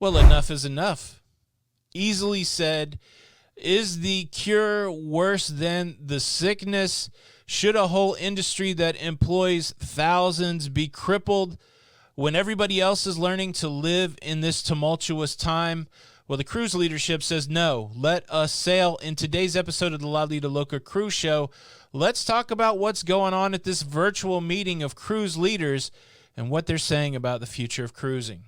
Well, enough is enough. Easily said. Is the cure worse than the sickness? Should a whole industry that employs thousands be crippled when everybody else is learning to live in this tumultuous time? Well, the cruise leadership says no. Let us sail. In today's episode of the Lido Loca Cruise Show, let's talk about what's going on at this virtual meeting of cruise leaders and what they're saying about the future of cruising.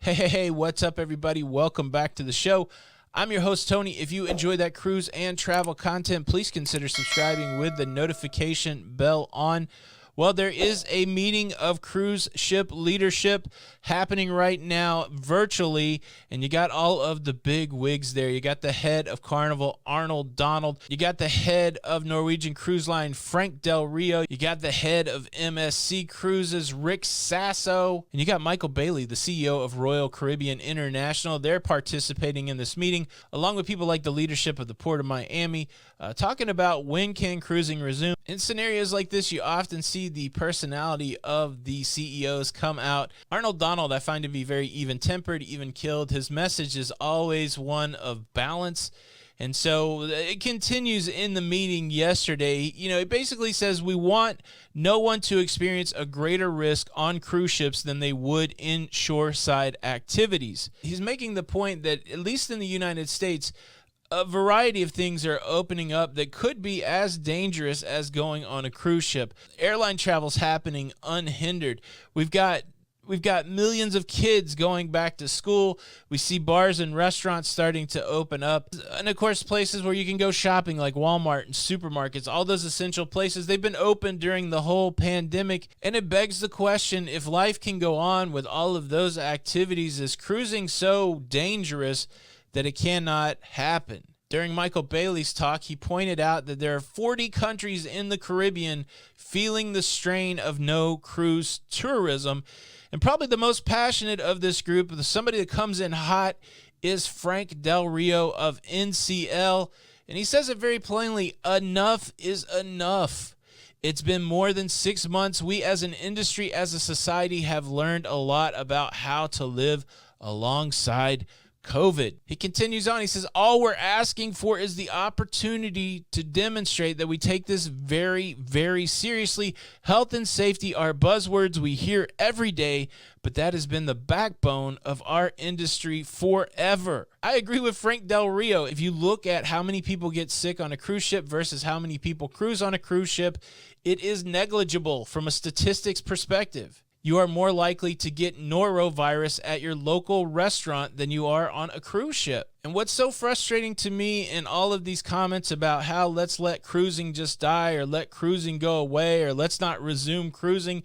Hey, what's up, everybody? Welcome back to the show. I'm your host, Tony. If you enjoy that cruise and travel content, please consider subscribing with the notification bell on. Well, there is a meeting of cruise ship leadership happening right now virtually, and you got all of the big wigs there. You got the head of Carnival, Arnold Donald. You got the head of Norwegian Cruise Line, Frank Del Rio. You got the head of MSC Cruises, Rick Sasso. And you got Michael Bailey, the CEO of Royal Caribbean International. They're participating in this meeting, along with people like the leadership of the Port of Miami, talking about when can cruising resume. In scenarios like this, you often see the personality of the CEOs come out. Arnold Donald, I find to be very even-tempered, even-keeled. His message is always one of balance. And so it continues in the meeting yesterday. It basically says we want no one to experience a greater risk on cruise ships than they would in shoreside activities. He's making the point that, at least in the United States, a variety of things are opening up that could be as dangerous as going on a cruise ship. Airline travel's happening unhindered. We've got millions of kids going back to school. We see bars and restaurants starting to open up. And of course, places where you can go shopping like Walmart and supermarkets, all those essential places, they've been open during the whole pandemic. And it begs the question, if life can go on with all of those activities, is cruising so dangerous that it cannot happen? During Michael Bailey's talk, he pointed out that there are 40 countries in the Caribbean feeling the strain of no cruise tourism. And probably the most passionate of this group, somebody that comes in hot, is Frank Del Rio of NCL. And he says it very plainly, enough is enough. It's been more than 6 months. We as an industry, as a society, have learned a lot about how to live alongside COVID. He continues on. He says, all we're asking for is the opportunity to demonstrate that we take this very, very seriously. Health and safety are buzzwords we hear every day, but that has been the backbone of our industry forever. I agree with Frank Del Rio. If you look at how many people get sick on a cruise ship versus how many people cruise on a cruise ship, it is negligible from a statistics perspective. You are more likely to get norovirus at your local restaurant than you are on a cruise ship. And what's so frustrating to me in all of these comments about how let's let cruising just die, or let cruising go away, or let's not resume cruising,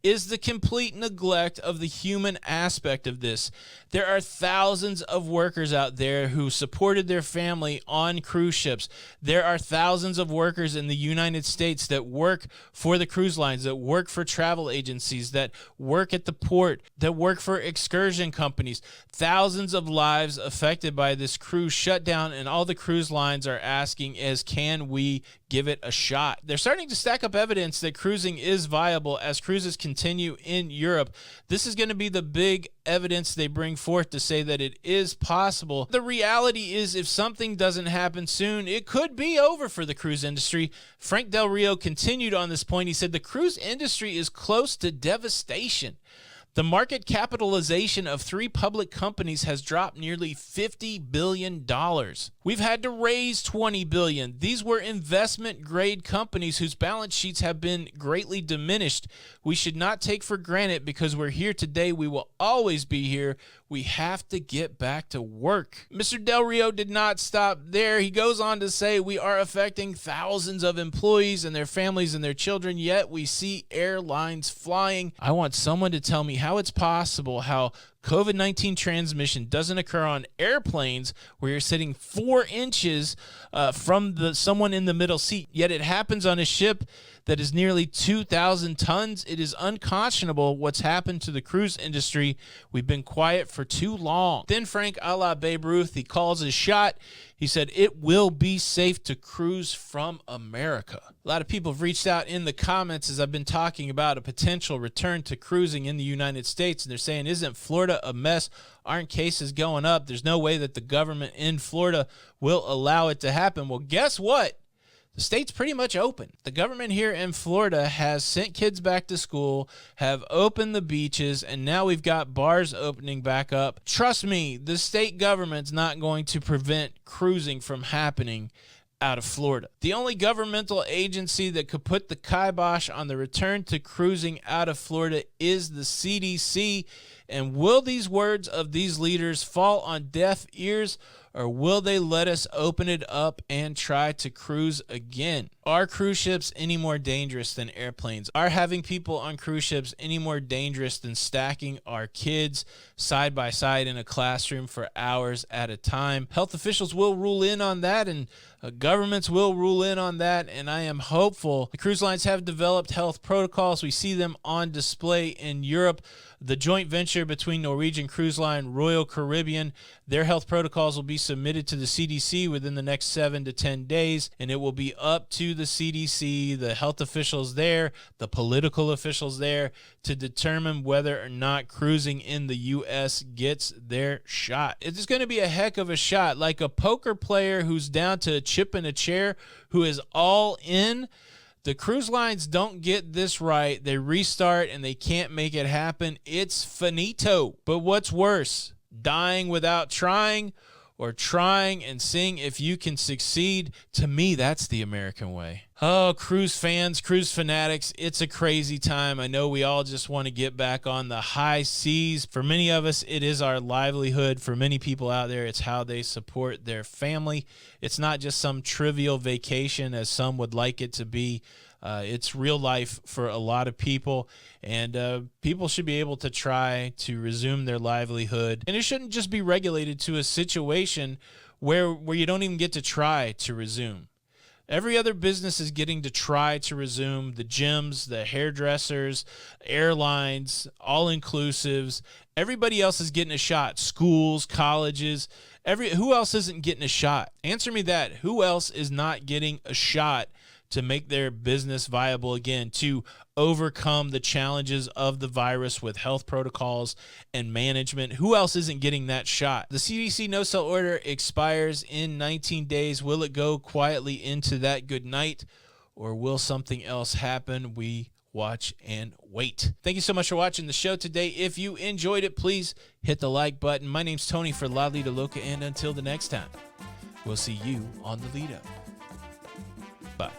is the complete neglect of the human aspect of this. There are thousands of workers out there who supported their family on cruise ships. There are thousands of workers in the United States that work for the cruise lines, that work for travel agencies, that work at the port, that work for excursion companies. Thousands of lives affected by this cruise shutdown, and all the cruise lines are asking is, can we give it a shot? They're starting to stack up evidence that cruising is viable as cruises continue in Europe. This is going to be the big evidence they bring forth to say that it is possible. The reality is, if something doesn't happen soon, it could be over for the cruise industry. Frank Del Rio continued on this point. He said the cruise industry is close to devastation. The market capitalization of 3 public companies has dropped nearly $50 billion. We've had to raise $20 billion. These were investment-grade companies whose balance sheets have been greatly diminished. We should not take for granted because we're here today. We will always be here. We have to get back to work. Mr. Del Rio did not stop there. He goes on to say we are affecting thousands of employees and their families and their children, yet we see airlines flying. I want someone to tell me how it's possible, how COVID-19 transmission doesn't occur on airplanes where you're sitting 4 inches from someone in the middle seat, yet it happens on a ship that is nearly 2,000 tons. It is unconscionable what's happened to the cruise industry. We've been quiet for too long. Then Frank, a la Babe Ruth, he calls his shot. He said, it will be safe to cruise from America. A lot of people have reached out in the comments as I've been talking about a potential return to cruising in the United States. And they're saying, isn't Florida a mess? Aren't cases going up? There's no way that the government in Florida will allow it to happen. Well, guess what? The state's pretty much open. The government here in Florida has sent kids back to school, have opened the beaches, and now we've got bars opening back up. Trust me, the state government's not going to prevent cruising from happening out of Florida. The only governmental agency that could put the kibosh on the return to cruising out of Florida is the CDC. And will these words of these leaders fall on deaf ears, or will they let us open it up and try to cruise again? Are cruise ships any more dangerous than airplanes? Are having people on cruise ships any more dangerous than stacking our kids side by side in a classroom for hours at a time? Health officials will rule in on that, and governments will rule in on that, and I am hopeful. The cruise lines have developed health protocols. We see them on display in Europe. The joint venture between Norwegian Cruise Line, Royal Caribbean, their health protocols will be submitted to the CDC within the next 7 to 10 days, and it will be up to the CDC, the health officials there, the political officials there, to determine whether or not cruising in the U.S. gets their shot. It's going to be a heck of a shot, like a poker player who's down to a chip in a chair, who is all in. The cruise lines don't get this right. They restart and they can't make it happen. It's finito. But what's worse, dying without trying, or trying and seeing if you can succeed? To me, that's the American way. Oh, cruise fans, cruise fanatics, it's a crazy time. I know we all just want to get back on the high seas. For many of us, it is our livelihood. For many people out there, it's how they support their family. It's not just some trivial vacation as some would like it to be. It's real life for a lot of people, and people should be able to try to resume their livelihood. And it shouldn't just be regulated to a situation where you don't even get to try to resume. Every other business is getting to try to resume. The gyms, the hairdressers, airlines, all-inclusives. Everybody else is getting a shot. Schools, colleges. Who else isn't getting a shot? Answer me that. Who else is not getting a shot to make their business viable again, to overcome the challenges of the virus with health protocols and management? Who else isn't getting that shot? The CDC no-sell order expires in 19 days. Will it go quietly into that good night, or will something else happen? We watch and wait. Thank you so much for watching the show today. If you enjoyed it, please hit the like button. My name's Tony for Lido Loca, and until the next time, we'll see you on the Lido. Bye.